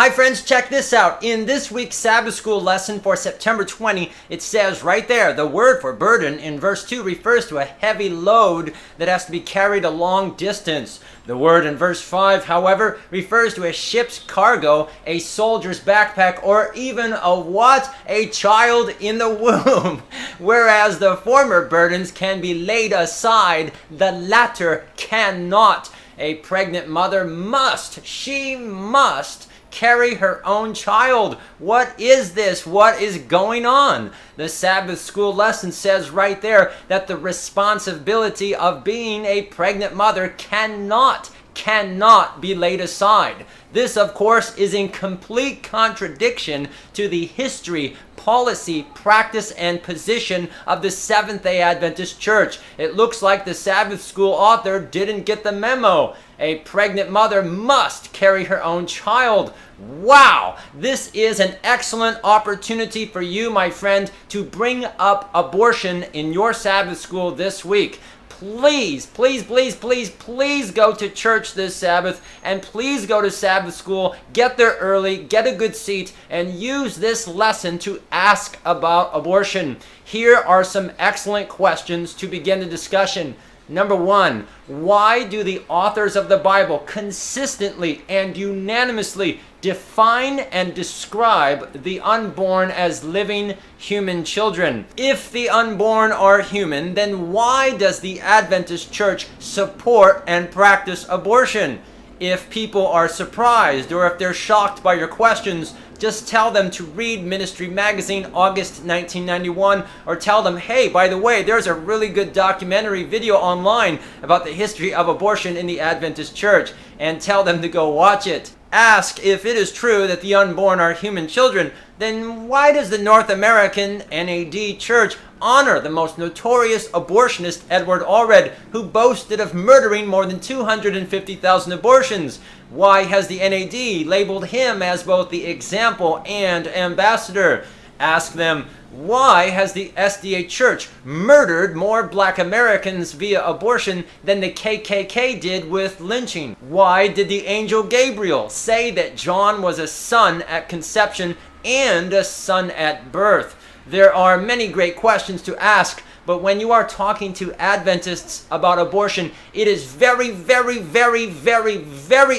Hi friends, check this out. In this week's Sabbath School lesson for September 20, it says right there, the word for burden in verse 2 refers to a heavy load that has to be carried a long distance. The word in verse 5, however, refers to a ship's cargo, a soldier's backpack, or even a what? A child in the womb. Whereas the former burdens can be laid aside, the latter cannot. A pregnant mother she must carry her own child. What is this? What is going on? The Sabbath School lesson says right there that the responsibility of being a pregnant mother cannot be laid aside. This, of course, is in complete contradiction to the history, policy, practice, and position of the Seventh-day Adventist Church. It looks like the Sabbath School author didn't get the memo. A pregnant mother must carry her own child. Wow! This is an excellent opportunity for you, my friend, to bring up abortion in your Sabbath school this week. Please go to church this Sabbath, and please go to Sabbath school, get there early, get a good seat, and use this lesson to ask about abortion. Here are some excellent questions to begin the discussion. Number 1, why do the authors of the Bible consistently and unanimously define and describe the unborn as living human children? If the unborn are human, then why does the Adventist Church support and practice abortion? If people are surprised or if they're shocked by your questions, just tell them to read Ministry Magazine, August 1991, or tell them, hey, by the way, there's a really good documentary video online about the history of abortion in the Adventist Church, and tell them to go watch it. Ask if it is true that the unborn are human children, then why does the North American NAD Church honor the most notorious abortionist Edward Allred, who boasted of murdering more than 250,000 abortions? Why has the NAD labeled him as both the example and ambassador? Ask them, why has the SDA Church murdered more black Americans via abortion than the KKK did with lynching? Why did the angel Gabriel say that John was a son at conception and a son at birth? There are many great questions to ask, but when you are talking to Adventists about abortion, it is very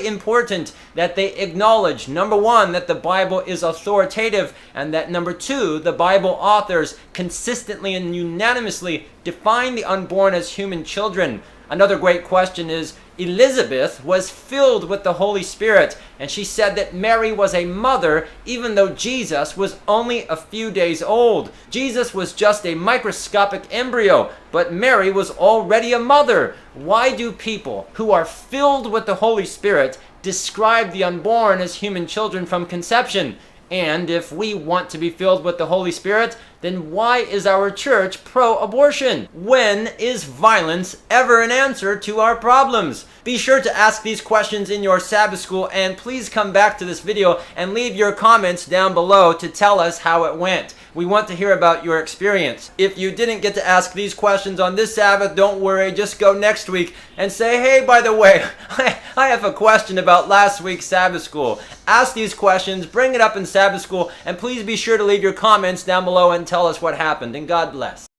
important that they acknowledge, number 1, that the Bible is authoritative, and that number 2, the Bible authors consistently and unanimously define the unborn as human children. Another great question is, Elizabeth was filled with the Holy Spirit, and she said that Mary was a mother even though Jesus was only a few days old. Jesus was just a microscopic embryo, but Mary was already a mother. Why do people who are filled with the Holy Spirit describe the unborn as human children from conception? And if we want to be filled with the Holy Spirit, then why is our church pro-abortion? When is violence ever an answer to our problems? Be sure to ask these questions in your Sabbath school, and please come back to this video and leave your comments down below to tell us how it went. We want to hear about your experience. If you didn't get to ask these questions on this Sabbath, don't worry, just go next week and say, hey, by the way, I have a question about last week's Sabbath school. Ask these questions, bring it up in Sabbath school, and please be sure to leave your comments down below and tell us what happened, and God bless.